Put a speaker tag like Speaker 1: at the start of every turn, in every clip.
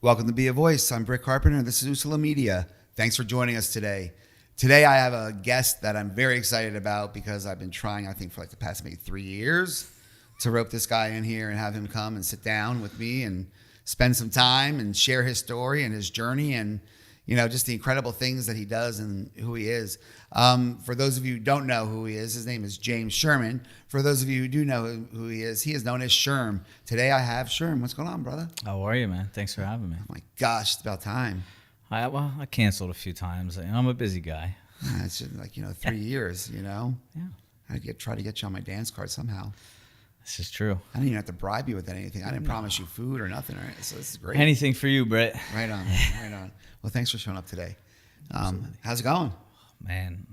Speaker 1: Welcome to Be a Voice. I'm Brick Carpenter, and this is Usula Media. Thanks for joining us today. Today I have a guest that I'm very excited about because I've been trying, I think, for like the past maybe 3 years to rope this guy in here and have him come and sit down with me and spend some time and share his story and his journey and, you know, just the incredible things that he does and who he is. For those of you who don't know who he is, his name is James Sherman. For those of you who do know who he is known as Sherm. Today I have Sherm. What's going on, brother?
Speaker 2: How are you, man? Thanks for having me.
Speaker 1: Oh my gosh, it's about time.
Speaker 2: I canceled a few times. I'm a busy guy.
Speaker 1: It's just like, 3 years,
Speaker 2: Yeah.
Speaker 1: I try to get you on my dance card somehow.
Speaker 2: This is true.
Speaker 1: I didn't even have to bribe you with anything. I didn't promise you food or nothing. Right? So this is great.
Speaker 2: Anything for you, Brett.
Speaker 1: Right on, right on. Well, thanks for showing up today. How's it going?
Speaker 2: Man,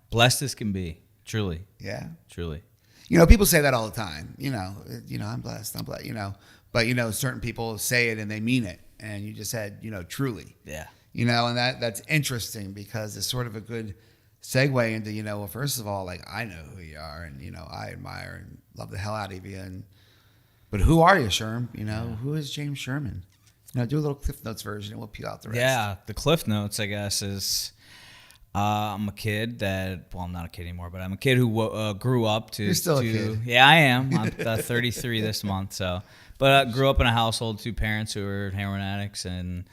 Speaker 2: blessed as can be. Truly.
Speaker 1: Yeah.
Speaker 2: Truly.
Speaker 1: People say that all the time. I'm blessed. But certain people say it and they mean it. And you just said, truly.
Speaker 2: Yeah.
Speaker 1: And that's interesting because it's sort of a good segue into, well, first of all, like I know who you are and, I admire and love the hell out of you. But who are you, Sherm? Who is James Sherman? Do a little Cliff Notes version and we'll peel out the rest.
Speaker 2: Yeah. The Cliff Notes, I guess, is I'm a kid I'm not a kid anymore, but I'm a kid who grew up to.
Speaker 1: You're still a kid.
Speaker 2: Yeah, I am. I'm 33 this month. So, but I grew up in a household, 2 parents who were heroin addicts and,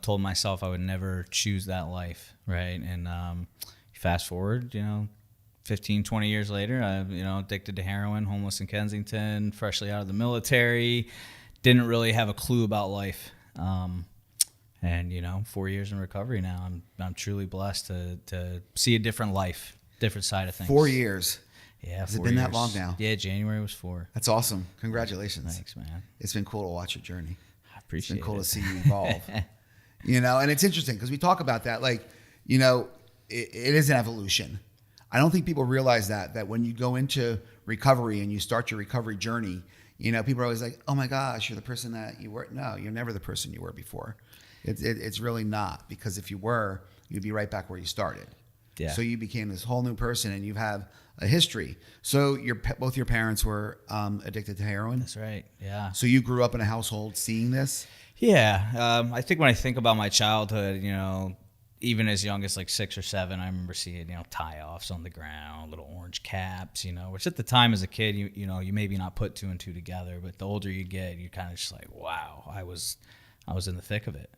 Speaker 2: told myself I would never choose that life, right? And fast forward, 15, 20 years later, I'm, addicted to heroin, homeless in Kensington, freshly out of the military, didn't really have a clue about life. And 4 years in recovery now, I'm truly blessed to see a different life, different side of things.
Speaker 1: 4 years.
Speaker 2: Yeah,
Speaker 1: Has it been that long now?
Speaker 2: Yeah, January was 4.
Speaker 1: That's awesome. Congratulations.
Speaker 2: Thanks, man.
Speaker 1: It's been cool to watch your journey.
Speaker 2: I appreciate it.
Speaker 1: It's been cool to see you evolve. And it's interesting because we talk about that. Like, it is an evolution. I don't think people realize that when you go into recovery and you start your recovery journey, people are always like, oh my gosh, you're the person that you were. No, you're never the person you were before. It's really not, because if you were, you'd be right back where you started.
Speaker 2: Yeah.
Speaker 1: So you became this whole new person and you have a history. So both your parents were addicted to heroin?
Speaker 2: That's right, yeah.
Speaker 1: So you grew up in a household seeing this?
Speaker 2: Yeah. I think when I think about my childhood, even as young as like 6 or 7, I remember seeing, tie-offs on the ground, little orange caps, which at the time as a kid, you maybe not put 2 and 2 together, but the older you get, you kind of just like, wow, I was in the thick of it.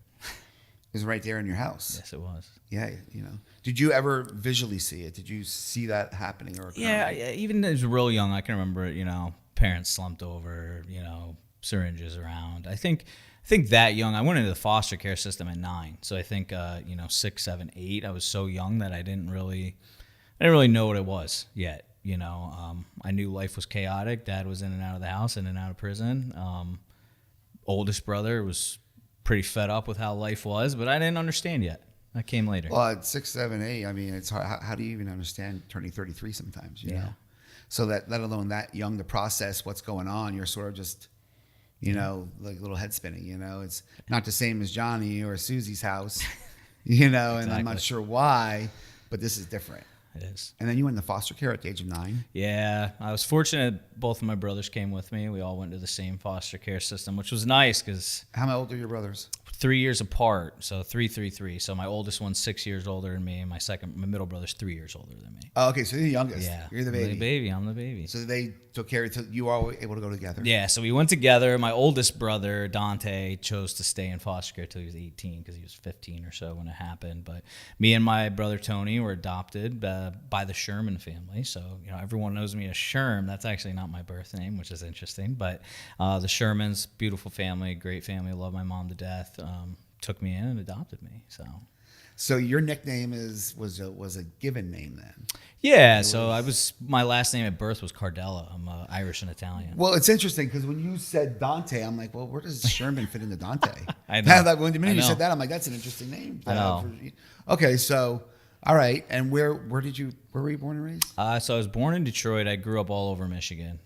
Speaker 1: It was right there in your house.
Speaker 2: Yes, it was.
Speaker 1: Yeah, Did you ever visually see it? Did you see that happening or occurring?
Speaker 2: Yeah, even as real young, I can remember, parents slumped over, syringes around. I think that young, I went into the foster care system at 9. So I think, 6, 7, 8, I was so young that I didn't really know what it was yet. I knew life was chaotic. Dad was in and out of the house, in and out of prison. Oldest brother was pretty fed up with how life was, but I didn't understand yet. That came later.
Speaker 1: Well, at 6, 7, 8, I mean, it's hard. How do you even understand turning 33 sometimes, you know? So that, let alone that young to process what's going on, you're sort of just, like a little head spinning, It's not the same as Johnny or Susie's house, and I'm not sure why, but this is different.
Speaker 2: It is.
Speaker 1: And then you went into foster care at the age of 9?
Speaker 2: Yeah, I was fortunate both of my brothers came with me. We all went to the same foster care system, which was nice because...
Speaker 1: How old are your brothers?
Speaker 2: 3 years apart, so 3, 3, 3. So my oldest one's 6 years older than me, and my middle brother's 3 years older than me.
Speaker 1: Oh, okay, so you're the youngest.
Speaker 2: Yeah.
Speaker 1: You're the baby.
Speaker 2: I'm the baby.
Speaker 1: So they took care of you, you were all able to go together?
Speaker 2: Yeah, so we went together. My oldest brother, Dante, chose to stay in foster care until he was 18 because he was 15 or so when it happened. But me and my brother Tony were adopted by the Sherman family. So, everyone knows me as Sherm. That's actually not my birth name, which is interesting. But the Shermans, beautiful family, great family. Love my mom to death. Took me in and adopted me. So
Speaker 1: your nickname was a given name then?
Speaker 2: Yeah. So my last name at birth was Cardella. I'm Irish and Italian.
Speaker 1: Well, it's interesting because when you said Dante, I'm like, well, where does Sherman fit into Dante?
Speaker 2: I know.
Speaker 1: When the minute you said that, I'm like, that's an interesting name.
Speaker 2: I know.
Speaker 1: Okay, so all right, and where were you born and raised?
Speaker 2: So I was born in Detroit. I grew up all over Michigan.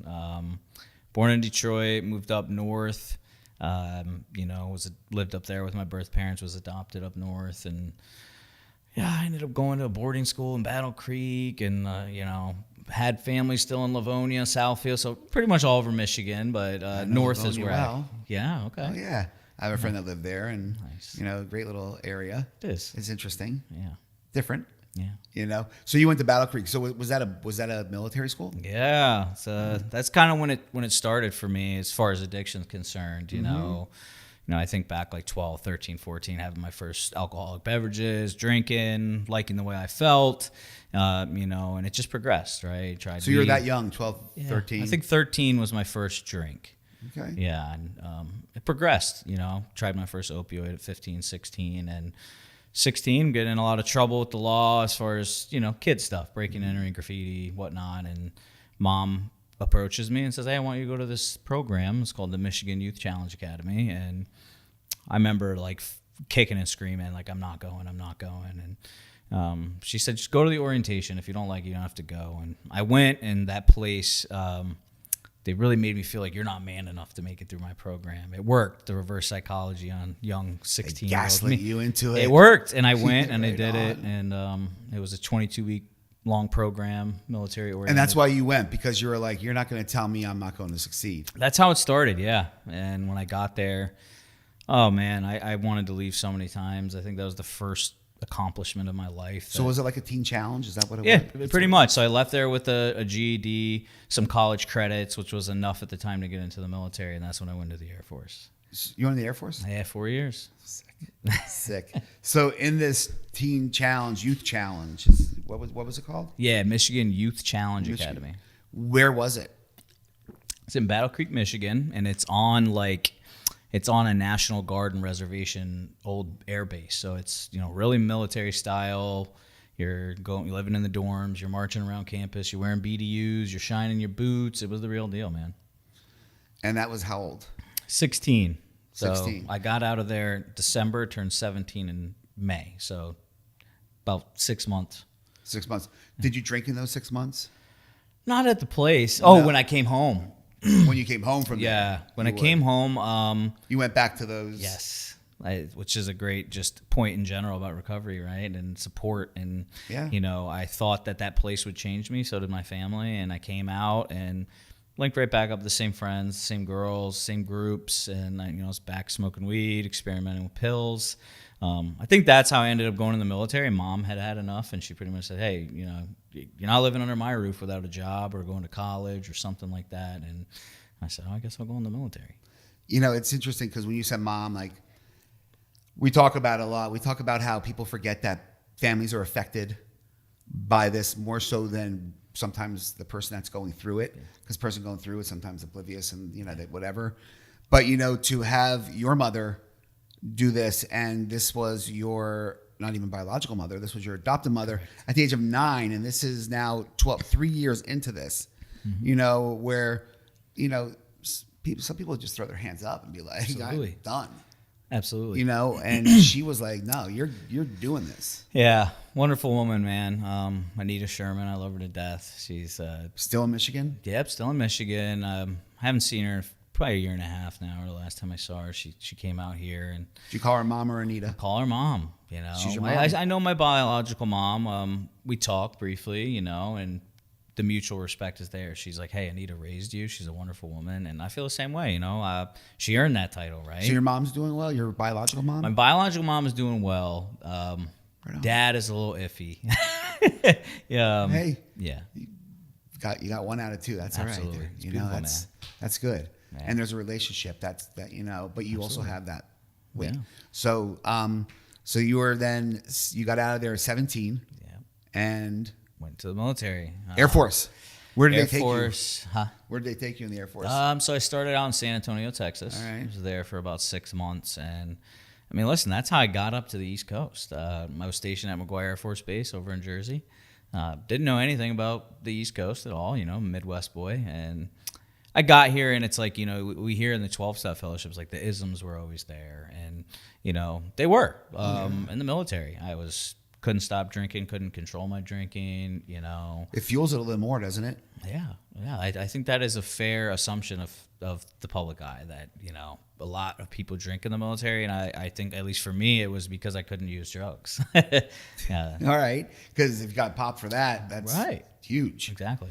Speaker 2: Born in Detroit, moved up north. Lived up there with my birth parents, was adopted up north, and I ended up going to a boarding school in Battle Creek, and had family still in Livonia, Southfield, so pretty much all over Michigan, but north is where
Speaker 1: well.
Speaker 2: Yeah, okay.
Speaker 1: Oh, yeah. I have a friend that lived there, and
Speaker 2: Nice.
Speaker 1: great little area.
Speaker 2: It is.
Speaker 1: It's interesting,
Speaker 2: Yeah.
Speaker 1: different.
Speaker 2: Yeah.
Speaker 1: So you went to Battle Creek. So was that a military school?
Speaker 2: Yeah. So that's kind of when it started for me as far as addiction is concerned, I think back like 12, 13, 14, having my first alcoholic beverages, drinking, liking the way I felt, and it just progressed, right?
Speaker 1: So you were that young, 12,
Speaker 2: Yeah.
Speaker 1: 13?
Speaker 2: I think 13 was my first drink.
Speaker 1: Okay.
Speaker 2: Yeah, and it progressed, tried my first opioid at 15, 16, and 16, getting in a lot of trouble with the law as far as, kid stuff, breaking, entering, graffiti, whatnot, and mom approaches me and says, hey, I want you to go to this program. It's called the Michigan Youth Challenge Academy, and I remember like kicking and screaming, like, I'm not going. And she said, just go to the orientation. If you don't like it, you don't have to go. And I went, and that place, they really made me feel like you're not man enough to make it through my program. It worked, the reverse psychology on young 16-year-old
Speaker 1: Gaslit you into it.
Speaker 2: It worked, and I went, and I
Speaker 1: Right
Speaker 2: did it.
Speaker 1: on.
Speaker 2: And it was a 22-week long program, military oriented.
Speaker 1: And that's why you went, because you were like, you're not going to tell me I'm not going to succeed.
Speaker 2: That's how it started, yeah. And when I got there, oh man, I wanted to leave so many times. I think that was the first accomplishment of my life.
Speaker 1: So was it like a teen challenge? Is that what it
Speaker 2: Yeah,
Speaker 1: was?
Speaker 2: pretty much. So I left there with a GED, some college credits, which was enough at the time to get into the military, and that's when I went to the Air Force.
Speaker 1: You were in the Air Force?
Speaker 2: I had 4 years.
Speaker 1: Sick. So in this teen challenge, youth challenge, what was it called?
Speaker 2: Yeah, Michigan Youth Challenge
Speaker 1: Michigan.
Speaker 2: Academy.
Speaker 1: Where was it?
Speaker 2: It's in Battle Creek, Michigan, and it's on a National Guard and reservation old air base. So it's, really military style. You're living in the dorms, you're marching around campus, you're wearing BDUs, you're shining your boots. It was the real deal, man.
Speaker 1: And that was how old?
Speaker 2: 16. So
Speaker 1: 16.
Speaker 2: I got out of there December, turned 17 in May. So about 6 months.
Speaker 1: 6 months. Did you drink in those 6 months?
Speaker 2: Not at the place.
Speaker 1: No.
Speaker 2: Oh, when I came home.
Speaker 1: When you came home from there?
Speaker 2: Yeah. When I
Speaker 1: you
Speaker 2: came home.
Speaker 1: You went back to those?
Speaker 2: Yes. Which is a great just point in general about recovery, right? And support. And,
Speaker 1: Yeah.
Speaker 2: I thought that place would change me. So did my family. And I came out and linked right back up with the same friends, same girls, same groups. And I was back smoking weed, experimenting with pills. I think that's how I ended up going in the military. Mom had had enough, and she pretty much said, hey, you're not living under my roof without a job or going to college or something like that. And I said, I guess I'll go in the military.
Speaker 1: It's interesting because when you said mom, like, we talk about it a lot. We talk about how people forget that families are affected by this more so than sometimes the person that's going through it, because the person going through it sometimes oblivious and whatever. But to have your mother do this, and this was your not even biological mother, this was your adopted mother at the age of 9, and this is now 3 years into this, where some people just throw their hands up and be like,
Speaker 2: Absolutely.
Speaker 1: I'm done.
Speaker 2: Absolutely.
Speaker 1: And she was like, no, you're doing this.
Speaker 2: Yeah, wonderful woman, man. Anita Sherman, I love her to death. She's
Speaker 1: Still in Michigan?
Speaker 2: yep, still in Michigan. I haven't seen her in probably a year and a half now. Or the last time I saw her, she came out here, and
Speaker 1: Do you call her mom or Anita?
Speaker 2: call her mom.
Speaker 1: She's your mom?
Speaker 2: I know my biological mom. We talked briefly, and the mutual respect is there. She's like, hey, Anita raised you. She's a wonderful woman, and I feel the same way. She earned that title, right?
Speaker 1: So your mom's doing well? Your biological mom?
Speaker 2: My biological mom is doing well.
Speaker 1: Right on.
Speaker 2: Dad is a little iffy. Yeah.
Speaker 1: Hey,
Speaker 2: Yeah.
Speaker 1: you got 1 out of 2. That's
Speaker 2: Absolutely.
Speaker 1: all right.
Speaker 2: It's beautiful,
Speaker 1: That's good.
Speaker 2: Yeah.
Speaker 1: And there's a relationship but you also have that.
Speaker 2: Yeah.
Speaker 1: So so you got out of there at 17
Speaker 2: Yeah.
Speaker 1: and
Speaker 2: Went to the military.
Speaker 1: Air Force. Where did
Speaker 2: Air
Speaker 1: they take
Speaker 2: Force.
Speaker 1: you? Where did they take you in the Air Force?
Speaker 2: So I started out in San Antonio, Texas.
Speaker 1: All right.
Speaker 2: I was there for about 6 months, and listen, that's how I got up to the East Coast. I was stationed at McGuire Air Force Base over in Jersey. Didn't know anything about the East Coast at all. Midwest boy, and I got here, and it's like we hear in the 12-step fellowships, like the isms were always there, and they were in the military. Couldn't stop drinking, couldn't control my drinking,
Speaker 1: It fuels it a little more, doesn't it?
Speaker 2: Yeah. I think that is a fair assumption of the public eye that, a lot of people drink in the military. And I think, at least for me, it was because I couldn't use drugs. Yeah.
Speaker 1: All right. Because if you got popped for that, that's
Speaker 2: Right.
Speaker 1: huge.
Speaker 2: Exactly.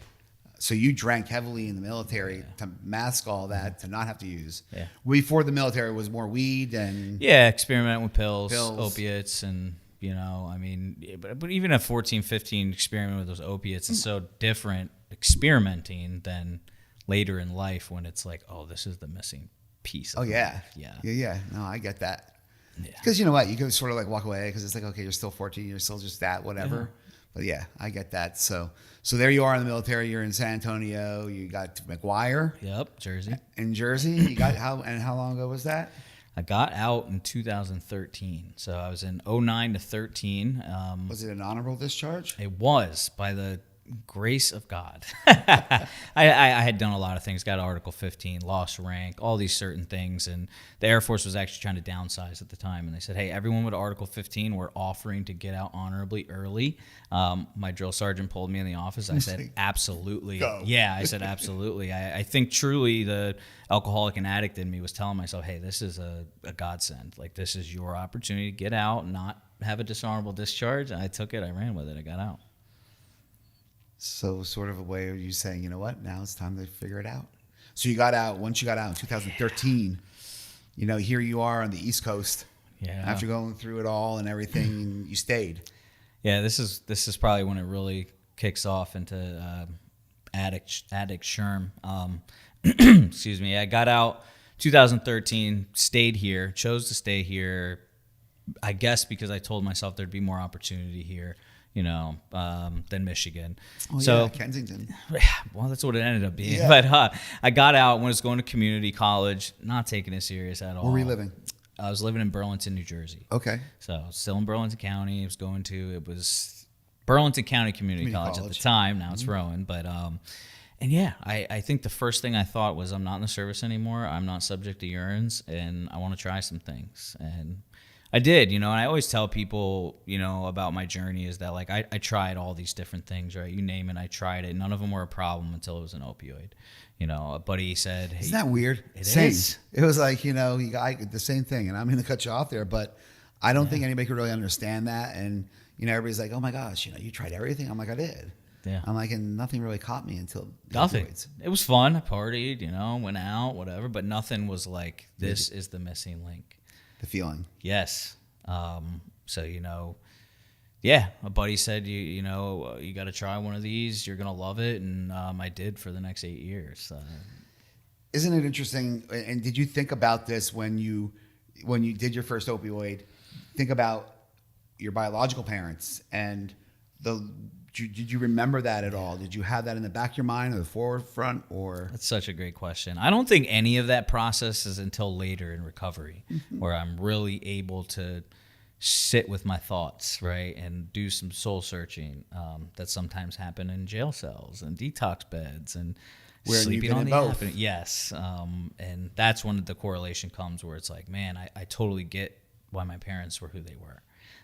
Speaker 1: So you drank heavily in the military to mask all that, to not have to use.
Speaker 2: Yeah.
Speaker 1: Before the military was more weed and
Speaker 2: Yeah, experimenting with pills,
Speaker 1: Pills.
Speaker 2: opiates, and, I mean, but even at 14, 15, experiment with those opiates is so different experimenting than later in life when it's like, oh, this is the missing piece.
Speaker 1: Oh yeah.
Speaker 2: Yeah.
Speaker 1: Yeah. No, I get that.
Speaker 2: Yeah.
Speaker 1: Because you know what, you can sort of like walk away because it's like, okay, you're still 14, you're still just that, whatever.
Speaker 2: Yeah.
Speaker 1: But yeah, I get that. So there you are in the military. You're in San Antonio. You got to McGuire
Speaker 2: Yep, Jersey.
Speaker 1: in Jersey. You got how long ago was that?
Speaker 2: I got out in 2013. So I was in 09 to 13.
Speaker 1: Was it an honorable discharge?
Speaker 2: It was, by the grace of God. I had done a lot of things, got Article 15, lost rank, all these certain things. And the Air Force was actually trying to downsize at the time. And they said, hey, everyone with Article 15, we're offering to get out honorably early. My drill sergeant pulled me in the office. I said, absolutely.
Speaker 1: Go.
Speaker 2: Yeah, I said, absolutely. I think truly the alcoholic and addict in me was telling myself, hey, this is a godsend. Like, this is your opportunity to get out, not have a dishonorable discharge. And I took it. I ran with it. I got out.
Speaker 1: So sort of a way of you saying, you know what, now it's time to figure it out. So you got out, once you got out in 2013, here you are on the East Coast.
Speaker 2: Yeah.
Speaker 1: After going through it all and everything, you stayed.
Speaker 2: Yeah, this is probably when it really kicks off into addict sherm. Excuse me. I got out 2013, stayed here, chose to stay here, I guess because I told myself there'd be more opportunity here, than Michigan.
Speaker 1: Oh,
Speaker 2: so
Speaker 1: yeah, Kensington.
Speaker 2: Well, that's what it ended up being.
Speaker 1: Yeah.
Speaker 2: But I got out when I was going to community college, not taking it serious at all.
Speaker 1: Where were you living?
Speaker 2: I was living in Burlington, New Jersey.
Speaker 1: Okay.
Speaker 2: So still in Burlington County. It was Burlington County Community College at the time. Now it's Rowan. But, and yeah, I think the first thing I thought was I'm not in the service anymore. I'm not subject to urines and I want to try some things. And I did, and I always tell people, about my journey is that like I tried all these different things, right? You name it, I tried it. None of them were a problem until it was an opioid. A buddy said, hey,
Speaker 1: isn't that weird?
Speaker 2: It
Speaker 1: Same.
Speaker 2: is.
Speaker 1: It was like, the same thing. And I'm going to cut you off there, but I don't think anybody could really understand that. And, everybody's like, oh my gosh, you tried everything. I'm like, I did.
Speaker 2: Yeah.
Speaker 1: I'm like, and nothing really caught me until the
Speaker 2: Nothing.
Speaker 1: opioids.
Speaker 2: It was fun. I partied, went out, whatever, but nothing was like, this is the missing link.
Speaker 1: The feeling.
Speaker 2: Yes. So, yeah, a buddy said, you got to try one of these. You're going to love it. And I did for the next 8 years.
Speaker 1: Isn't it interesting? And did you think about this when you did your first opioid? Think about your biological parents and did you remember that at all? Did you have that in the back of your mind or the forefront or?
Speaker 2: That's such a great question. I don't think any of that process is until later in recovery where I'm really able to sit with my thoughts, right, and do some soul searching that sometimes happen in jail cells and detox beds and
Speaker 1: where
Speaker 2: sleeping
Speaker 1: on
Speaker 2: on the
Speaker 1: both.
Speaker 2: app. Yes, and that's when the correlation comes where it's like, man, I totally get why my parents were who they were.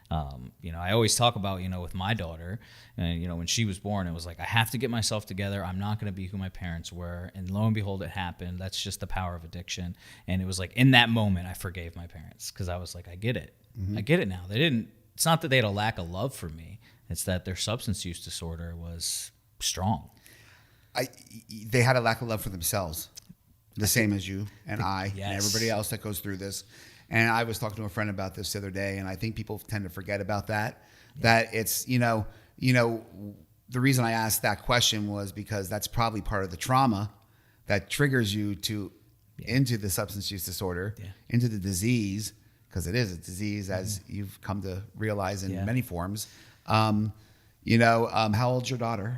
Speaker 2: I always talk about, with my daughter, and, when she was born, it was like, I have to get myself together. I'm not going to be who my parents were. And lo and behold, it happened. That's just the power of addiction. And it was like, in that moment, I forgave my parents because I was like, I get it. I get it now. It's not that they had a lack of love for me. It's that their substance use disorder was strong.
Speaker 1: They had a lack of love for themselves, the same as you and I
Speaker 2: Yes.
Speaker 1: and everybody else that goes through this. And I was talking to a friend about this the other day, and I think people tend to forget about that. Yeah. That it's, the reason I asked that question was because that's probably part of the trauma that triggers you into the substance use disorder, into the disease, because it is a disease as you've come to realize in many forms. How old's your daughter?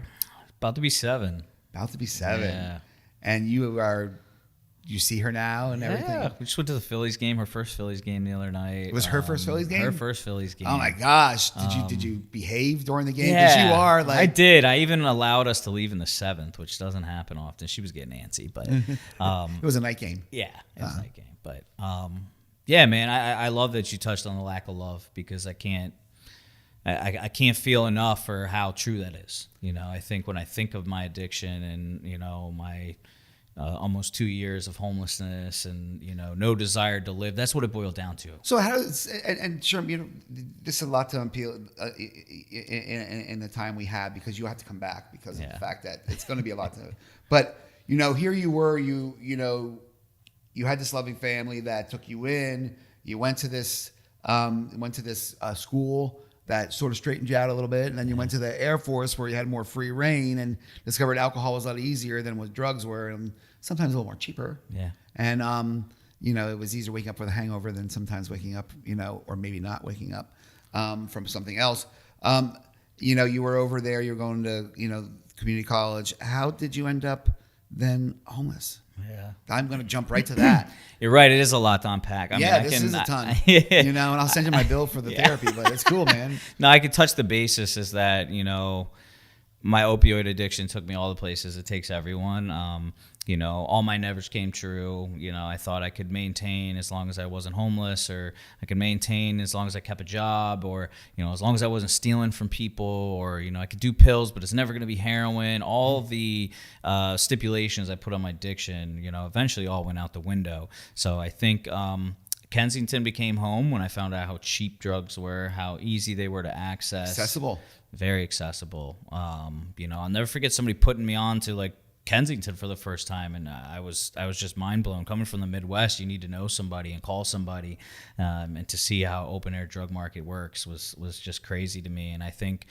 Speaker 2: About to be 7.
Speaker 1: About to be 7.
Speaker 2: Yeah.
Speaker 1: And you see her now and everything?
Speaker 2: Yeah, we just went to the Phillies game, her first Phillies game the other night.
Speaker 1: It was her first Phillies game?
Speaker 2: Her first Phillies game.
Speaker 1: Oh my gosh. Did you behave during the game?
Speaker 2: Yeah,
Speaker 1: Because you are like...
Speaker 2: I did. I even allowed us to leave in the 7th, which doesn't happen often. She was getting antsy, but...
Speaker 1: it was a night game.
Speaker 2: Yeah, it was a night game. But, yeah, man, I love that you touched on the lack of love because I can't feel enough for how true that is. I think when I think of my addiction and, my almost 2 years of homelessness and, no desire to live. That's what it boiled down to.
Speaker 1: So how does and Sherman, this is a lot to unpeel in the time we have, because you have to come back because of the fact that it's going to be a lot to. But here you were, you had this loving family that took you in. You went to this school that sort of straightened you out a little bit, and then you went to the Air Force where you had more free reign and discovered alcohol was a lot easier than what drugs were, and sometimes a little more cheaper.
Speaker 2: Yeah.
Speaker 1: And it was easier waking up with a hangover than sometimes waking up, or maybe not waking up from something else. You were over there. You were going to community college. How did you end up then homeless?
Speaker 2: Yeah.
Speaker 1: I'm going to jump right to that.
Speaker 2: You're right. It is a lot to unpack.
Speaker 1: This is a ton. And I'll send you my bill for the therapy, but it's cool, man.
Speaker 2: No, I could touch the basis is that, my opioid addiction took me all the places it takes everyone. All my nevers came true. I thought I could maintain as long as I wasn't homeless, or I could maintain as long as I kept a job, or, as long as I wasn't stealing from people, or, I could do pills, but it's never going to be heroin. All the stipulations I put on my addiction, eventually all went out the window. So I think Kensington became home when I found out how cheap drugs were, how easy they were to access.
Speaker 1: Accessible.
Speaker 2: Very accessible. I'll never forget somebody putting me on to like Kensington for the first time, and I was just mind blown. Coming from the Midwest, you need to know somebody and call somebody, and to see how open air drug market works was just crazy to me. And I think,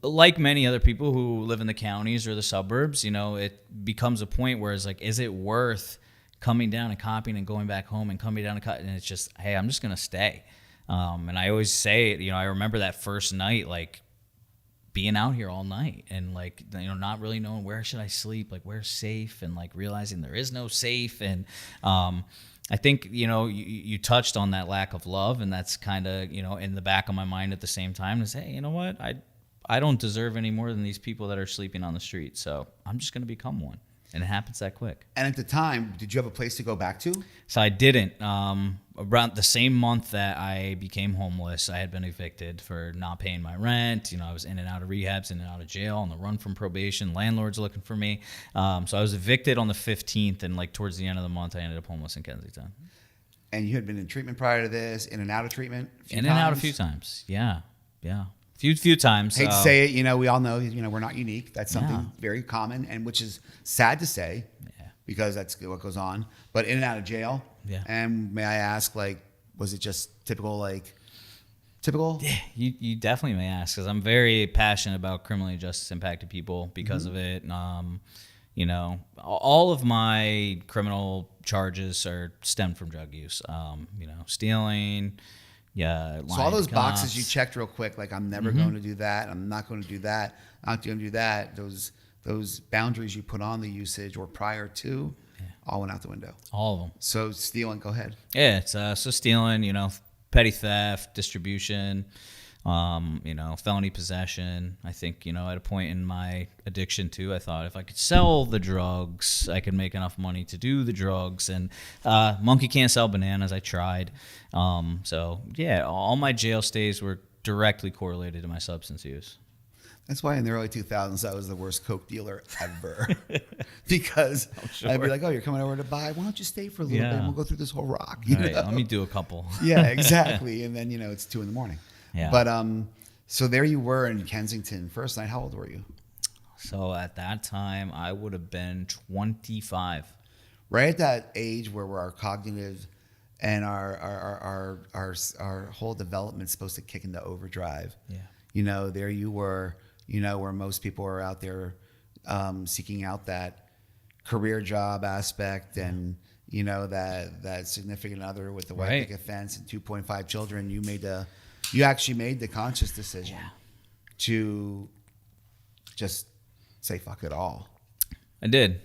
Speaker 2: like many other people who live in the counties or the suburbs, it becomes a point where it's like, is it worth coming down and copying and going back home and coming down and it's just, hey, I'm just gonna stay. And I always say, I remember that first night, like being out here all night and like, not really knowing where should I sleep, like where's safe, and like realizing there is no safe. And I think, you touched on that lack of love, and that's kind of, in the back of my mind at the same time is, hey, you know what? I don't deserve any more than these people that are sleeping on the street. So I'm just going to become one. And it happens that quick.
Speaker 1: And at the time, did you have a place to go back to?
Speaker 2: So I didn't. Around the same month that I became homeless, I had been evicted for not paying my rent. I was in and out of rehabs, in and out of jail, on the run from probation. Landlords looking for me. So I was evicted on the 15th, and like towards the end of the month, I ended up homeless in Kensington.
Speaker 1: And you had been in treatment prior to this, in and out of treatment?
Speaker 2: In and out a few times. Yeah. Few times.
Speaker 1: Hate to say it, we all know, we're not unique. That's something very common, and which is sad to say, because that's what goes on. But in and out of jail.
Speaker 2: Yeah.
Speaker 1: And may I ask, like, was it just typical?
Speaker 2: Yeah, you definitely may ask, because I'm very passionate about criminally justice impacted people because of it. All of my criminal charges are stemmed from drug use. Stealing. Yeah.
Speaker 1: So all those boxes you checked real quick, like I'm never going to do that. I'm not going to do that. I'm not going to do that. Those boundaries you put on the usage or prior to, all went out the window. All of them. So stealing, go ahead.
Speaker 2: Yeah. It's so stealing, petty theft, distribution, felony possession. I think, at a point in my addiction too, I thought if I could sell the drugs, I could make enough money to do the drugs. And monkey can't sell bananas. I tried. So yeah, all my jail stays were directly correlated to my substance use.
Speaker 1: That's why in the early 2000s, I was the worst coke dealer ever. Because I'd be like, oh, you're coming over to buy. Why don't you stay for a little bit and we'll go through this whole rock?
Speaker 2: Let me do a couple.
Speaker 1: Yeah, exactly. And then, it's 2 a.m.
Speaker 2: Yeah.
Speaker 1: But so there you were in Kensington. First night, how old were you?
Speaker 2: So at that time, I would have been 25.
Speaker 1: Right at that age where our cognitive and our whole development is supposed to kick into overdrive.
Speaker 2: Yeah.
Speaker 1: There you were, where most people are out there seeking out that career job aspect and, that significant other with the white picket fence and 2.5 children. You actually made the conscious decision to just say fuck it all.
Speaker 2: I did.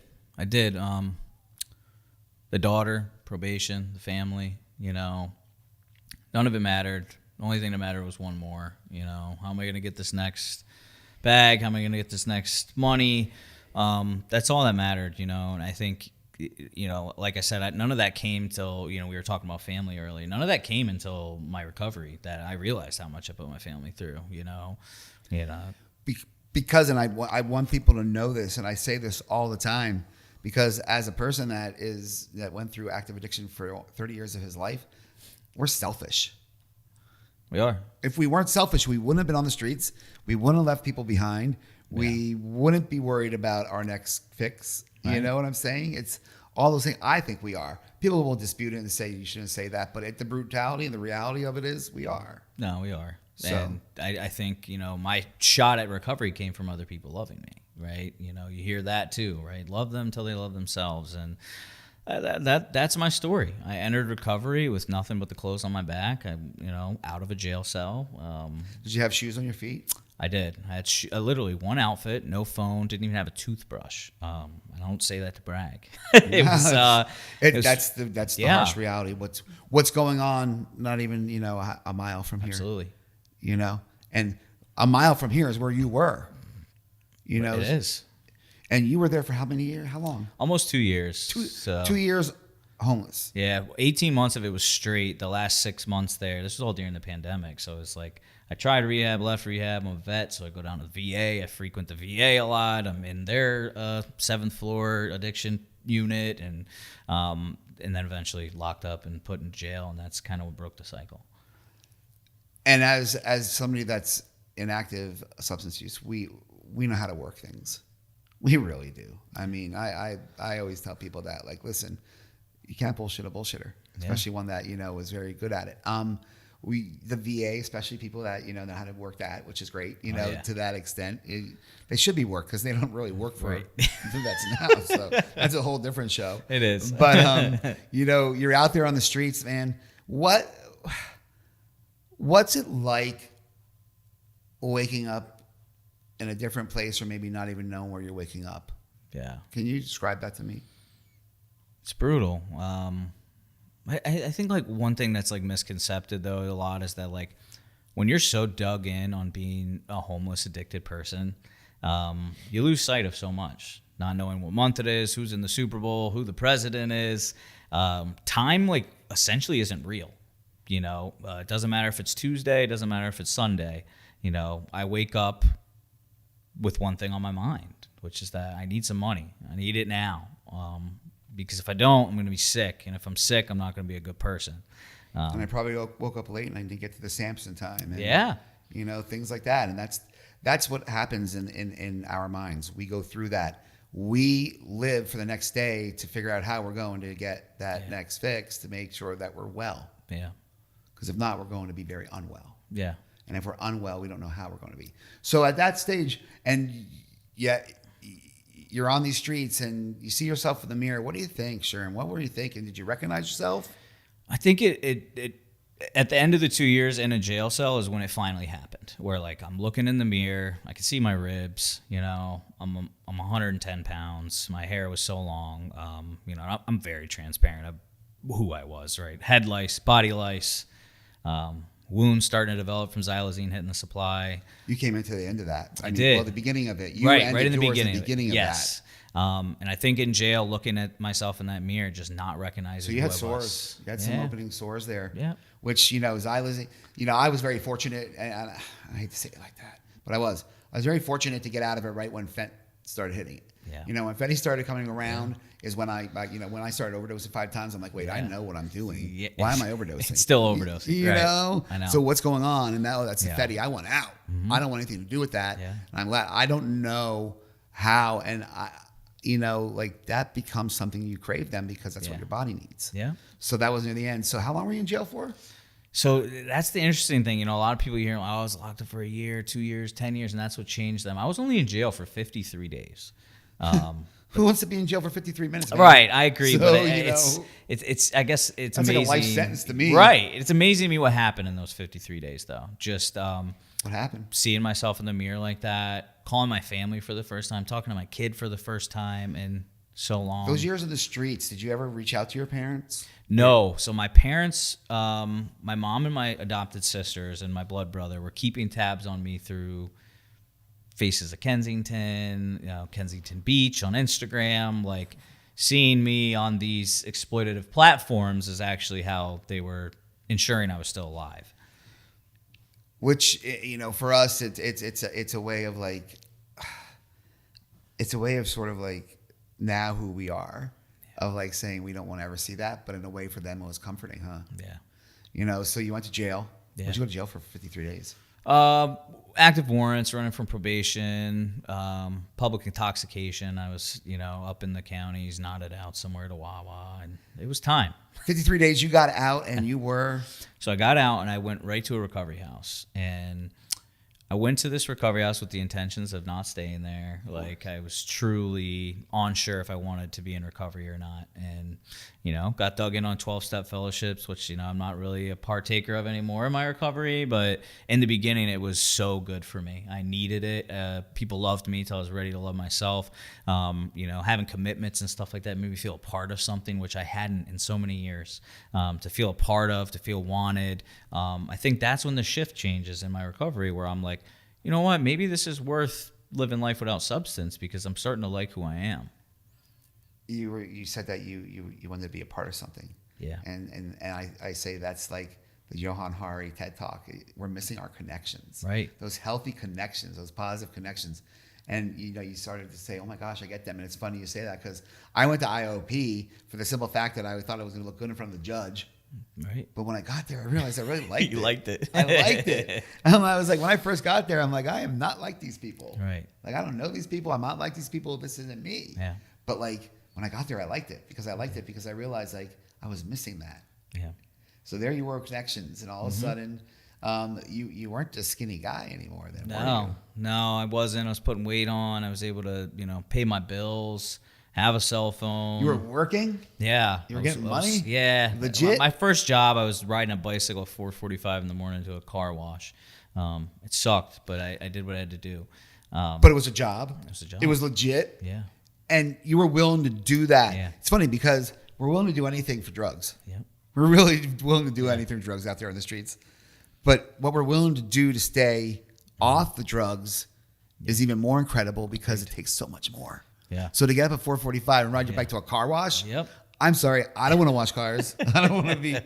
Speaker 2: The daughter, probation, the family, none of it mattered. The only thing that mattered was one more. How am I going to get this next bag? How am I going to get this next money? That's all that mattered, And I think, like I said, none of that came till, we were talking about family earlier. None of that came until my recovery, that I realized how much I put my family through,
Speaker 1: Because, and I want people to know this, and I say this all the time, because as a person that went through active addiction for 30 years of his life, we're selfish.
Speaker 2: We are.
Speaker 1: If we weren't selfish, we wouldn't have been on the streets. We wouldn't have left people behind. We wouldn't be worried about our next fix.
Speaker 2: Right.
Speaker 1: You know what I'm saying? It's all those things. I think we are. People will dispute it and say you shouldn't say that, but the brutality and the reality of it is we are.
Speaker 2: No, we are.
Speaker 1: So.
Speaker 2: And I think, my shot at recovery came from other people loving me, right? You hear that too, right? Love them till they love themselves. And that's my story. I entered recovery with nothing but the clothes on my back. Out of a jail cell.
Speaker 1: Did you have shoes on your feet?
Speaker 2: I did. I had literally one outfit, no phone, didn't even have a toothbrush. I don't say that to brag. That's the harsh reality. What's going on? Not even a mile from here. Absolutely.
Speaker 1: And a mile from here is where you were.
Speaker 2: It is.
Speaker 1: And you were there for how many years? How long?
Speaker 2: Almost 2 years.
Speaker 1: 2 years homeless.
Speaker 2: Yeah, 18 months of it was straight. The last 6 months there, this was all during the pandemic. So it's like I tried rehab, left rehab. I'm a vet, so I go down to the VA. I frequent the VA a lot. I'm in their 7th floor addiction unit, and then eventually locked up and put in jail. And that's kind of what broke the cycle.
Speaker 1: And as somebody that's in active substance use, we know how to work things. We really do. I mean, I always tell people that, like, listen, you can't bullshit a bullshitter, especially one that, is very good at it. The VA, especially people that, know how to work that, which is great, to that extent. They should be worked because they don't really work for vets now. So that's a whole different show.
Speaker 2: It is.
Speaker 1: But, you're out there on the streets, man. What's it like waking up in a different place or maybe not even knowing where you're waking up?
Speaker 2: Yeah.
Speaker 1: Can you describe that to me?
Speaker 2: It's brutal. I think like one thing that's like misconcepted though a lot is that like when you're so dug in on being a homeless addicted person, you lose sight of so much. Not knowing what month it is, who's in the Super Bowl, who the president is. Time like essentially isn't real. It doesn't matter if it's Tuesday, it doesn't matter if it's Sunday. I wake up with one thing on my mind, which is that I need some money. I need it now. Because if I don't, I'm going to be sick. And if I'm sick, I'm not going to be a good person.
Speaker 1: And I probably woke up late and I didn't get to the Samson time. And, things like that. And that's what happens in our minds. We go through that. We live for the next day to figure out how we're going to get that next fix to make sure that we're well.
Speaker 2: Yeah.
Speaker 1: Because if not, we're going to be very unwell.
Speaker 2: Yeah.
Speaker 1: And if we're unwell, we don't know how we're going to be. So at that stage, and you're on these streets and you see yourself in the mirror. What do you think, Sherman? What were you thinking? Did you recognize yourself?
Speaker 2: I think it at the end of the 2 years in a jail cell is when it finally happened. Where like I'm looking in the mirror, I can see my ribs. I'm 110 pounds. My hair was so long. I'm very transparent of who I was. Right, head lice, body lice. Wounds starting to develop from xylazine hitting the supply.
Speaker 1: You came into the end of that.
Speaker 2: I did.
Speaker 1: Well, the beginning of it.
Speaker 2: Right in the beginning.
Speaker 1: Of
Speaker 2: yes.
Speaker 1: that.
Speaker 2: And I think in jail, looking at myself in that mirror, just not recognizing.
Speaker 1: So you had
Speaker 2: who I
Speaker 1: sores.
Speaker 2: was.
Speaker 1: You had some opening sores there.
Speaker 2: Yeah.
Speaker 1: Which xylazine. I was very fortunate, and I hate to say it like that, but I was very fortunate to get out of it right when fent started hitting it.
Speaker 2: Yeah.
Speaker 1: When fentanyl started coming around is when I started overdosing 5 times. I'm like, wait, I know what I'm doing.
Speaker 2: Yeah.
Speaker 1: Why am I overdosing?
Speaker 2: It's still overdosing.
Speaker 1: You know?
Speaker 2: I know.
Speaker 1: So what's going on? And that's the fetty. I want out.
Speaker 2: Mm-hmm.
Speaker 1: I don't want anything to do with that.
Speaker 2: Yeah.
Speaker 1: And I'm glad. I don't know how. And like that becomes something you crave then because that's what your body needs.
Speaker 2: Yeah.
Speaker 1: So that was near the end. So how long were you in jail for?
Speaker 2: So that's the interesting thing. A lot of people hear, I was locked up for a year, 2 years, 10 years, and that's what changed them. I was only in jail for 53 days.
Speaker 1: Who wants to be in jail for 53 minutes? Man?
Speaker 2: Right, I agree.
Speaker 1: So,
Speaker 2: but it's I guess it's
Speaker 1: that's
Speaker 2: amazing.
Speaker 1: Like a life sentence to me.
Speaker 2: Right. It's amazing to me what happened in those 53 days, though. Just
Speaker 1: what happened?
Speaker 2: Seeing myself in the mirror like that, calling my family for the first time, talking to my kid for the first time in so long.
Speaker 1: Those years in the streets, did you ever reach out to your parents?
Speaker 2: No. So my parents, my mom and my adopted sisters and my blood brother were keeping tabs on me through Faces of Kensington, Kensington Beach on Instagram. Like seeing me on these exploitative platforms is actually how they were ensuring I was still alive.
Speaker 1: Which for us, it's a way of like, it's a way of sort of like now who we are, of like saying we don't want to ever see that, but in a way for them it was comforting, huh?
Speaker 2: Yeah.
Speaker 1: You know, so you went to jail.
Speaker 2: Yeah.
Speaker 1: What'd you go to jail for 53 days?
Speaker 2: Active warrants, running from probation, public intoxication. I was, up in the counties, knotted out somewhere to Wawa, and it was time.
Speaker 1: 53 days, you got out and you were...
Speaker 2: So I got out and I went right to a recovery house. And I went to this recovery house with the intentions of not staying there. Like, I was truly unsure if I wanted to be in recovery or not. And, got dug in on 12-step fellowships, which, I'm not really a partaker of anymore in my recovery. But in the beginning, it was so good for me. I needed it. People loved me till I was ready to love myself. Having commitments and stuff like that made me feel a part of something, which I hadn't in so many years. To feel a part of, to feel wanted. I think that's when the shift changes in my recovery, where I'm like, you know what, maybe this is worth living life without substance because I'm starting to like who I am.
Speaker 1: You said that you wanted to be a part of something.
Speaker 2: Yeah.
Speaker 1: And I say that's like the Johan Hari TED Talk. We're missing our connections.
Speaker 2: Right.
Speaker 1: Those healthy connections, those positive connections. And you started to say, oh my gosh, I get them. And it's funny you say that because I went to IOP for the simple fact that I thought I was going to look good in front of the judge.
Speaker 2: Right.
Speaker 1: But when I got there, I realized I really liked it.
Speaker 2: You liked it.
Speaker 1: I liked it. I was like, when I first got there, I'm like, I am not like these people.
Speaker 2: Right.
Speaker 1: Like, I don't know these people. I'm not like these people. This isn't me.
Speaker 2: Yeah.
Speaker 1: But like, when I got there, I liked it because I realized like I was missing that.
Speaker 2: Yeah.
Speaker 1: So there you were, connections, and all of a sudden, you weren't a skinny guy anymore then, were
Speaker 2: No, I wasn't. I was putting weight on. I was able to, pay my bills, have a cell phone.
Speaker 1: you? You were working?
Speaker 2: Yeah.
Speaker 1: You were getting money?
Speaker 2: Yeah.
Speaker 1: Legit?
Speaker 2: My first job, I was riding a bicycle at 4:45 in the morning to a car wash. It sucked, but I did what I had to do.
Speaker 1: But it was a job.
Speaker 2: It was a job.
Speaker 1: It was legit.
Speaker 2: Yeah.
Speaker 1: And you were willing to do that.
Speaker 2: Yeah.
Speaker 1: It's funny because we're willing to do anything for drugs.
Speaker 2: Yeah.
Speaker 1: We're really willing to do anything for drugs out there on the streets. But what we're willing to do to stay off the drugs is even more incredible because it takes so much more.
Speaker 2: Yeah.
Speaker 1: So to get up at 4:45 and ride your bike to a car wash,
Speaker 2: Yep.
Speaker 1: I'm sorry, I don't want to wash cars. I don't want to be,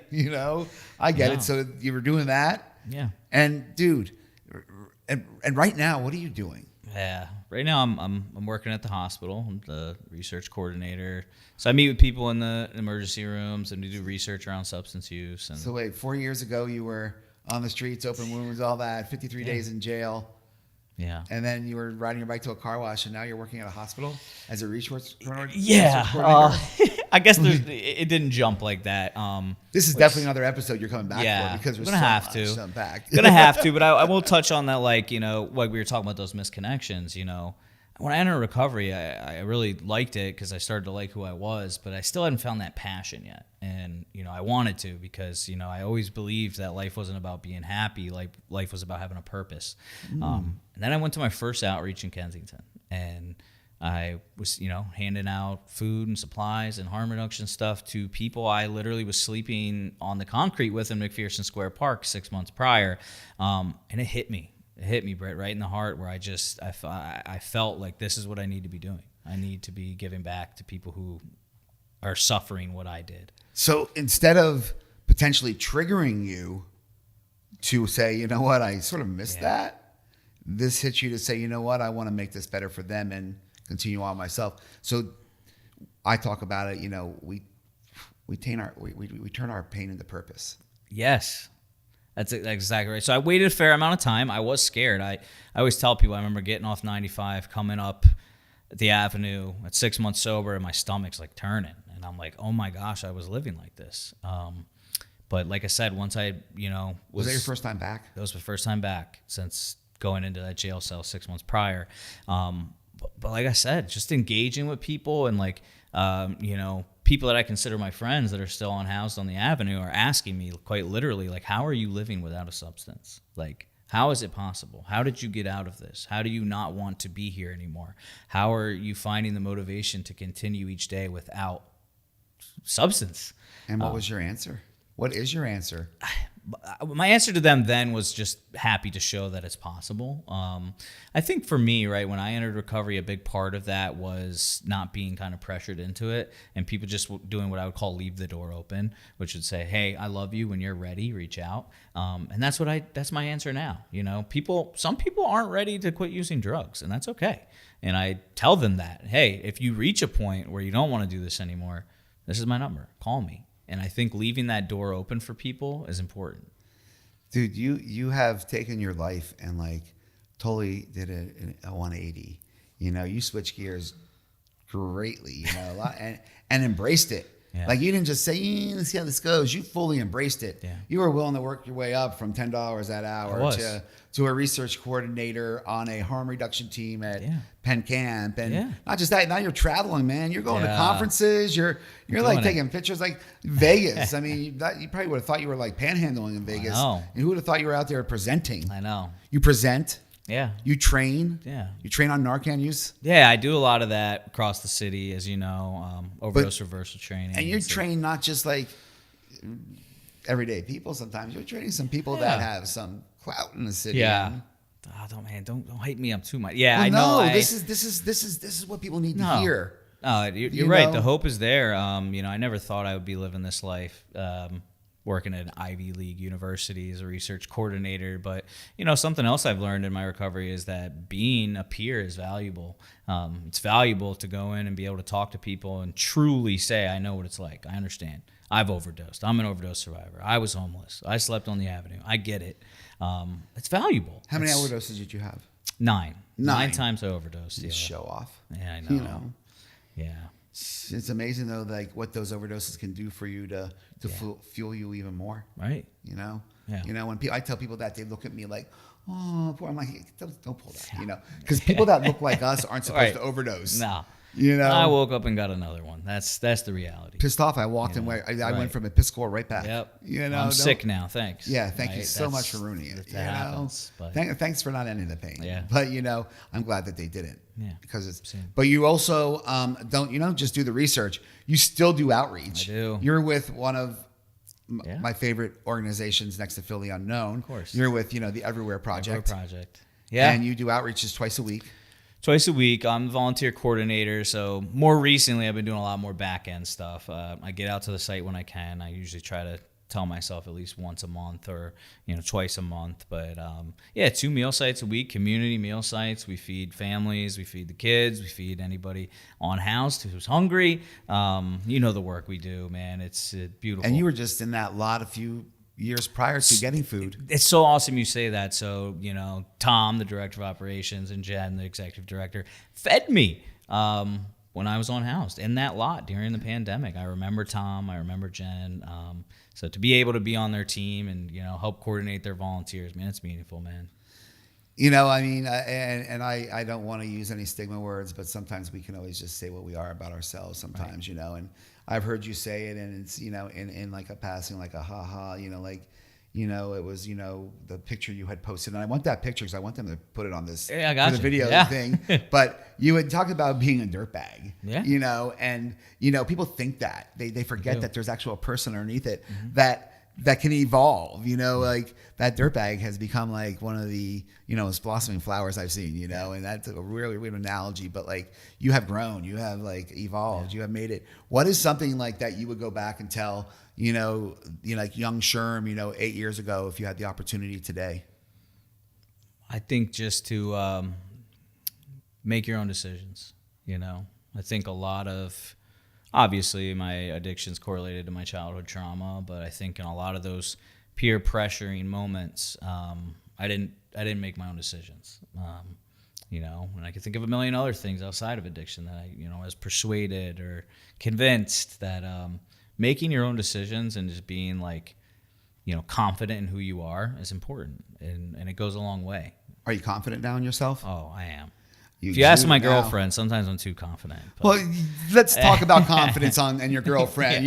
Speaker 1: I get
Speaker 2: No.
Speaker 1: it. So you were doing that.
Speaker 2: Yeah.
Speaker 1: And dude, and right now, what are you doing?
Speaker 2: Yeah. Right now, I'm working at the hospital. I'm the research coordinator. So I meet with people in the emergency rooms and we do research around substance use. And
Speaker 1: So wait, 4 years ago you were on the streets, open wounds, all that, 53 days in jail.
Speaker 2: yeah.
Speaker 1: And then you were riding your bike to a car wash, and now you're working at a hospital as a research coordinator?
Speaker 2: Yeah. I guess it didn't jump like that.
Speaker 1: This is definitely another episode you're coming back
Speaker 2: Yeah,
Speaker 1: for because there's
Speaker 2: gonna
Speaker 1: so
Speaker 2: have
Speaker 1: much
Speaker 2: to.
Speaker 1: to unpack.
Speaker 2: Gonna have to, but I will touch on that, like we were talking about those misconnections. When I entered recovery, I really liked it because I started to like who I was, but I still hadn't found that passion yet. And, I wanted to because, I always believed that life wasn't about being happy. Life was about having a purpose. And then I went to my first outreach in Kensington, and I was, handing out food and supplies and harm reduction stuff to people I literally was sleeping on the concrete with in McPherson Square Park 6 months prior. And it hit me. It hit me, Brett, right in the heart, where I felt like this is what I need to be doing. I need to be giving back to people who are suffering what I did.
Speaker 1: So instead of potentially triggering you to say, you know what, I sort of missed that, this hits you to say, you know what, I want to make this better for them and continue on myself. So I talk about it, we turn our pain into purpose.
Speaker 2: Yes. That's exactly right. So I waited a fair amount of time. I was scared. I always tell people, I remember getting off 95, coming up the avenue at 6 months sober, and my stomach's like turning. And I'm like, oh my gosh, I was living like this. But like I said, once I,
Speaker 1: Was that your first time back?
Speaker 2: That was my first time back since going into that jail cell 6 months prior. But like I said, just engaging with people and people that I consider my friends that are still unhoused on the avenue are asking me quite literally, like, how are you living without a substance? Like, how is it possible? How did you get out of this? How do you not want to be here anymore? How are you finding the motivation to continue each day without substance?
Speaker 1: And what was your answer? What is your answer?
Speaker 2: my answer to them then was just happy to show that it's possible. I think for me, right, when I entered recovery, a big part of that was not being kind of pressured into it and people just doing what I would call leave the door open, which would say, hey, I love you. When you're ready, reach out. And that's my answer now. You know, some people aren't ready to quit using drugs, and that's okay. And I tell them that, hey, if you reach a point where you don't want to do this anymore, this is my number. Call me. And I think leaving that door open for people is important.
Speaker 1: Dude, you have taken your life and like totally did a 180. You know, you switched gears greatly, you know, a lot, and embraced it. Yeah. Like you didn't just say, let's see how this goes. You fully embraced it. Yeah. You were willing to work your way up from $10 that hour to a research coordinator on a harm reduction team at Penn Camp. And not just that, now you're traveling, man. You're going to conferences. You're like taking pictures like Vegas. I mean, you probably would have thought you were like panhandling in Vegas. I know. And who would have thought you were out there presenting?
Speaker 2: I know.
Speaker 1: You present.
Speaker 2: Yeah.
Speaker 1: You train.
Speaker 2: Yeah.
Speaker 1: You train on Narcan use.
Speaker 2: Yeah, I do a lot of that across the city, as you know, overdose reversal training.
Speaker 1: And you're trained not just like everyday people. Sometimes you're training some people that have some clout in the city.
Speaker 2: Yeah. Don't hate me up too much. Yeah, well, I know.
Speaker 1: No, this is what people need to hear.
Speaker 2: No, you're right. The hope is there. You know, I never thought I would be living this life. Working at an Ivy League university as a research coordinator. But, you know, something else I've learned in my recovery is that being a peer is valuable. It's valuable to go in and be able to talk to people and truly say, I know what it's like. I understand. I've overdosed. I'm an overdose survivor. I was homeless. I slept on the avenue. I get it. It's valuable.
Speaker 1: How many overdoses did you have?
Speaker 2: 9. 9 times I overdosed.
Speaker 1: You show off.
Speaker 2: Yeah, I know.
Speaker 1: You know.
Speaker 2: Yeah.
Speaker 1: It's amazing though, like what those overdoses can do for you to fuel you even more.
Speaker 2: Right.
Speaker 1: You know.
Speaker 2: Yeah.
Speaker 1: You know, when I tell people that, they look at me like, oh, poor. I'm like, don't pull that. You know, because people that look like us aren't supposed to overdose.
Speaker 2: No.
Speaker 1: You know,
Speaker 2: I woke up and got another one. That's the reality.
Speaker 1: Pissed off. I walked and I went from a piss score right back.
Speaker 2: Yep.
Speaker 1: You know,
Speaker 2: I'm sick now. Thanks.
Speaker 1: Yeah. Thank you so much for ruining it.
Speaker 2: That happens. But
Speaker 1: thanks for not ending the pain.
Speaker 2: Yeah.
Speaker 1: But you know, I'm glad that they didn't.
Speaker 2: Yeah.
Speaker 1: Because but you also don't just do the research. You still do outreach.
Speaker 2: I do.
Speaker 1: You're with one of my favorite organizations next to Philly Unknown.
Speaker 2: Of course.
Speaker 1: You're with the Everywhere Project.
Speaker 2: Yeah.
Speaker 1: And you do outreaches twice a week.
Speaker 2: Twice a week. I'm the volunteer coordinator. So more recently, I've been doing a lot more back end stuff. I get out to the site when I can. I usually try to tell myself at least once a month or twice a month. But 2 meal sites a week, community meal sites. We feed families, we feed the kids, we feed anybody on house who's hungry. You know the work we do, man. It's beautiful.
Speaker 1: And you were just in that lot a few years prior to getting food.
Speaker 2: It's so awesome you say that. So, Tom, the director of operations, and Jen, the executive director, fed me when I was on house in that lot during the pandemic. I remember Tom, I remember Jen. So to be able to be on their team and, help coordinate their volunteers, man, it's meaningful, man.
Speaker 1: I mean, I don't want to use any stigma words, but sometimes we can always just say what we are about ourselves sometimes, right. And I've heard you say it, and it's, in like a passing, like a ha-ha, it was, the picture you had posted. And I want that picture because I want them to put it on this
Speaker 2: I got
Speaker 1: for the video thing. But you had talked about being a dirtbag, and, people think that. They forget that there's actual person underneath it that can evolve, like that dirtbag has become like one of the, most blossoming flowers I've seen, and that's a really weird analogy, but like you have grown, you have like evolved, you have made it. What is something like that you would go back and tell, like young Sherm, 8 years ago, if you had the opportunity today?
Speaker 2: I think just to make your own decisions, I think a lot of, obviously, my addiction's correlated to my childhood trauma, but I think in a lot of those peer pressuring moments, I didn't make my own decisions. And I could think of a million other things outside of addiction that I, was persuaded or convinced that making your own decisions and just being like, confident in who you are is important, and it goes a long way.
Speaker 1: Are you confident now in yourself?
Speaker 2: Oh, I am. If you ask my girlfriend, sometimes I'm too confident. But.
Speaker 1: Well, let's talk about confidence and your girlfriend,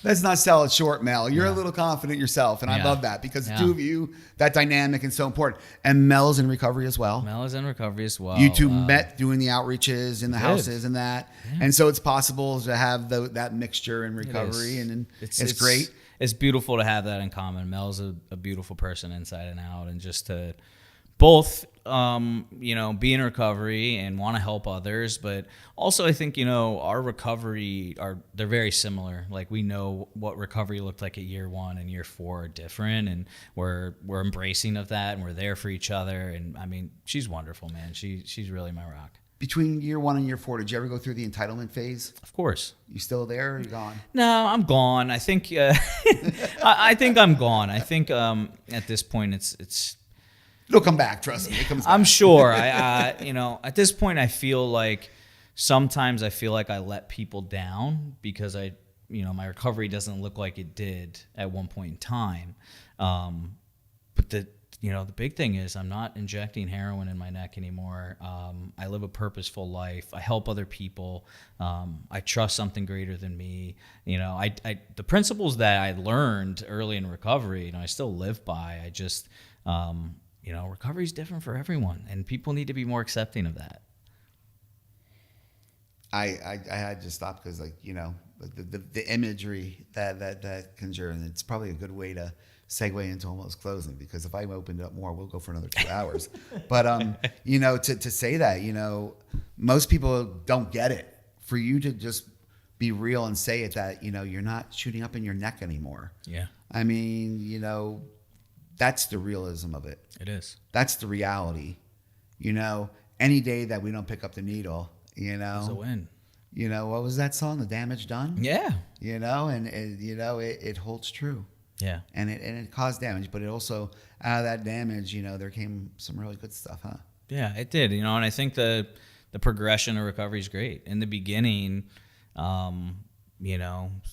Speaker 1: Let's not sell it short, Mel. You're a little confident yourself, and I love that because the two of you, that dynamic is so important. And Mel's in recovery as well.
Speaker 2: Mel is in recovery as well.
Speaker 1: You two met doing the outreaches in the houses and that. Yeah. And so it's possible to have that mixture in recovery, and it's great.
Speaker 2: it's beautiful to have that in common. Mel's a beautiful person inside and out, and just to both, be in recovery and want to help others, but also I think, our recovery they're very similar. Like, we know what recovery looked like at year 1 and year 4 are different, and we're embracing of that, and we're there for each other. And I mean, she's wonderful, man. She's really my rock.
Speaker 1: Between year 1 and year 4, did you ever go through the entitlement phase?
Speaker 2: Of course.
Speaker 1: You still there, or are you gone?
Speaker 2: No, I'm gone. I think, I think I'm gone. I think, at this point it's,
Speaker 1: it'll come back. Trust me, it comes back.
Speaker 2: I'm sure. At this point, I feel like sometimes I let people down because my recovery doesn't look like it did at one point in time. But the big thing is I'm not injecting heroin in my neck anymore. I live a purposeful life. I help other people. I trust something greater than me. The principles that I learned early in recovery, I still live by. I just, recovery is different for everyone, and people need to be more accepting of that.
Speaker 1: I had to stop because, the imagery that conjure, and it's probably a good way to segue into almost closing, because if I opened it up more, we'll go for another 2 hours. But to say that, most people don't get it. For you to just be real and say it, that you're not shooting up in your neck anymore.
Speaker 2: Yeah.
Speaker 1: I mean, that's the realism of it.
Speaker 2: It is.
Speaker 1: That's the reality. Any day that we don't pick up the needle,
Speaker 2: it's a win.
Speaker 1: What was that song? The Damage Done?
Speaker 2: Yeah.
Speaker 1: And it holds true.
Speaker 2: Yeah.
Speaker 1: And it caused damage, but it also, out of that damage, there came some really good stuff, huh?
Speaker 2: Yeah, it did. And I think the progression of recovery is great. In the beginning,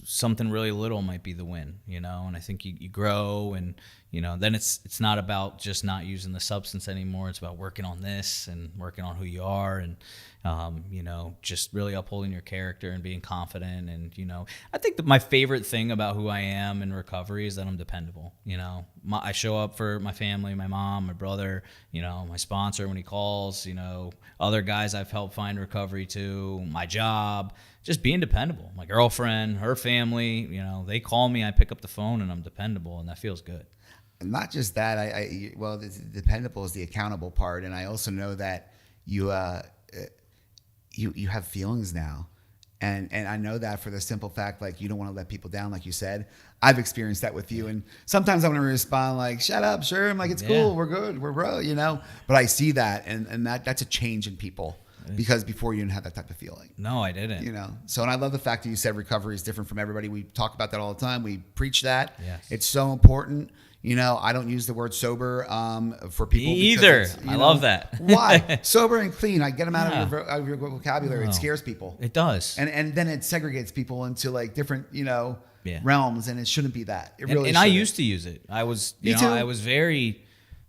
Speaker 2: something really little might be the win, and I think you grow, and, then it's not about just not using the substance anymore. It's about working on this and working on who you are, and, just really upholding your character and being confident. And, I think that my favorite thing about who I am in recovery is that I'm dependable. I show up for my family, my mom, my brother, my sponsor when he calls, other guys I've helped find recovery to, my job, just being dependable. My girlfriend, her family, they call me, I pick up the phone, and I'm dependable, and that feels good.
Speaker 1: Not just that, the dependable is the accountable part, and I also know that you have feelings now, and I know that for the simple fact, you don't want to let people down, like you said. I've experienced that with you, and sometimes I want to respond like, "Shut up, sure." I'm like, "It's cool, we're good, we're bro," But I see that, and that's a change in people. Because before you didn't have that type of feeling.
Speaker 2: No, I didn't.
Speaker 1: So, and I love the fact that you said recovery is different from everybody. We talk about that all the time. We preach that.
Speaker 2: Yes.
Speaker 1: It's so important. I don't use the word sober for people.
Speaker 2: Me either. I love that.
Speaker 1: Why? Sober and clean. I get them out of your vocabulary. It scares people.
Speaker 2: It does.
Speaker 1: And then it segregates people into different, realms, and it shouldn't be that. It really.
Speaker 2: And I used to use it. I was,
Speaker 1: Me too.
Speaker 2: I was very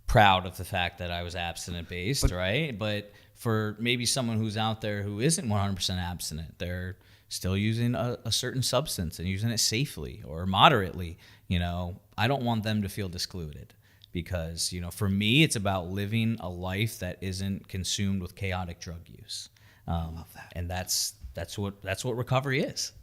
Speaker 2: proud of the fact that I was abstinent based, right? But for maybe someone who's out there who isn't 100% abstinent, they're still using a certain substance and using it safely or moderately. I don't want them to feel excluded, because, for me, it's about living a life that isn't consumed with chaotic drug use.
Speaker 1: I love that.
Speaker 2: And that's what recovery is.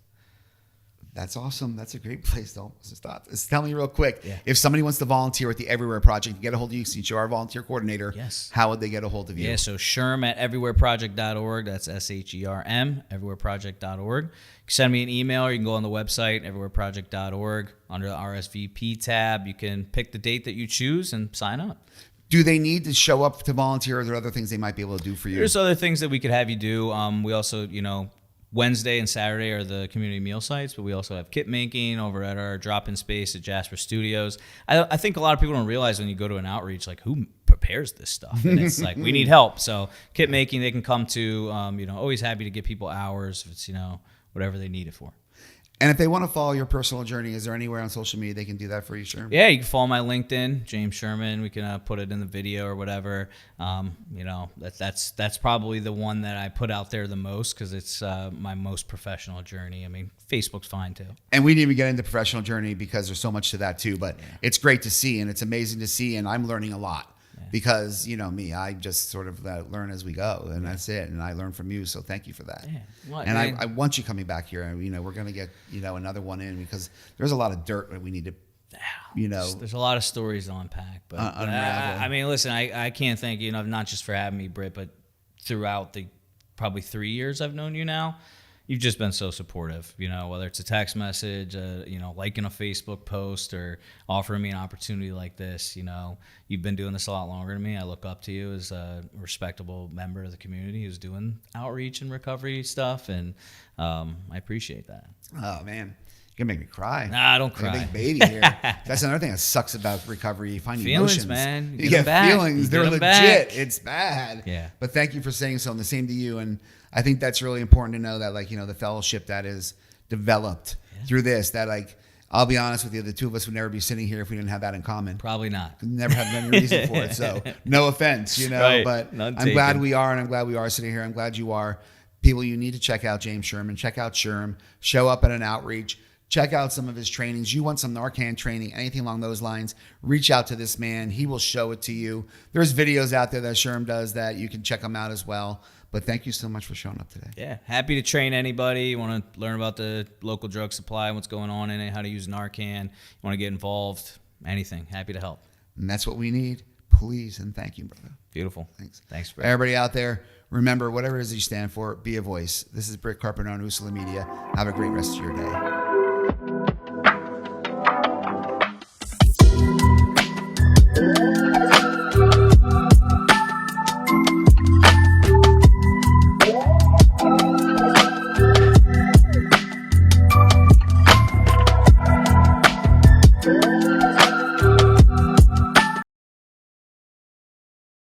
Speaker 1: That's awesome. That's a great place to stop. Just tell me real quick,
Speaker 2: Yeah.
Speaker 1: If somebody wants to volunteer with the Everywhere Project, get a hold of you since you're our volunteer coordinator.
Speaker 2: Yes.
Speaker 1: How would they get a hold of you?
Speaker 2: Yeah, so Sherm at everywhereproject.org. That's SHERM, everywhereproject.org. You can send me an email, or you can go on the website, everywhereproject.org. Under the RSVP tab, you can pick the date that you choose and sign up.
Speaker 1: Do they need to show up to volunteer, or are there other things they might be able to do for you?
Speaker 2: There's other things that we could have you do. We also, Wednesday and Saturday are the community meal sites, but we also have kit making over at our drop-in space at Jasper Studios. I think a lot of people don't realize when you go to an outreach, who prepares this stuff? And it's we need help. So kit making, they can come to. Always happy to give people hours if it's, whatever they need it for.
Speaker 1: And if they want to follow your personal journey, is there anywhere on social media they can do that for you, Sherman?
Speaker 2: Yeah, you can follow my LinkedIn, James Sherman. We can put it in the video or whatever. That's probably the one that I put out there the most, because it's my most professional journey. I mean, Facebook's fine too.
Speaker 1: And we didn't even get into professional journey because there's so much to that too. But It's great to see, and it's amazing to see, and I'm learning a lot. because you know me, I just sort of learn as we go, and that's it. And I learn from you, so thank you for that.
Speaker 2: Yeah. Well,
Speaker 1: And I want you coming back here, and you know we're gonna get another one in because there's a lot of dirt that we need to.
Speaker 2: There's a lot of stories to unpack, but
Speaker 1: unravel.
Speaker 2: I mean, listen, I can't thank you enough, not just for having me, Britt, but throughout the probably 3 years I've known you now. You've just been so supportive, whether it's a text message, liking a Facebook post, or offering me an opportunity like this. You've been doing this a lot longer than me. I look up to you as a respectable member of the community who's doing outreach and recovery stuff, and I appreciate that.
Speaker 1: Oh, man. You're going to make me cry.
Speaker 2: Nah, don't cry.
Speaker 1: Like a big baby here. That's another thing that sucks about recovery. You find
Speaker 2: feelings,
Speaker 1: emotions.
Speaker 2: man.
Speaker 1: You get feelings. They're legit.
Speaker 2: Back.
Speaker 1: It's bad.
Speaker 2: Yeah.
Speaker 1: But thank you for saying so, and the same to you. And I think that's really important to know that, the fellowship that is developed through this, that, I'll be honest with you, the two of us would never be sitting here if we didn't have that in common.
Speaker 2: Probably not.
Speaker 1: Never have any reason for it. So no offense,
Speaker 2: Right.
Speaker 1: but
Speaker 2: None
Speaker 1: I'm glad
Speaker 2: taken.
Speaker 1: we are, and I'm glad we are sitting here. I'm glad you are. People, you need to check out James Sherman. Check out Sherm. Show up at an outreach. Check out some of his trainings. You want some Narcan training, anything along those lines, reach out to this man. He will show it to you. There's videos out there that Sherm does that you can check them out as well. But thank you so much for showing up today.
Speaker 2: Yeah, happy to train anybody. You want to learn about the local drug supply, what's going on in it, how to use Narcan. You want to get involved, anything. Happy to help.
Speaker 1: And that's what we need. Please and thank you, brother.
Speaker 2: Beautiful.
Speaker 1: Thanks,
Speaker 2: Brett.
Speaker 1: Everybody out there, remember, whatever it is you stand for, be a voice. This is Britt Carpenter on Usula Media. Have a great rest of your day.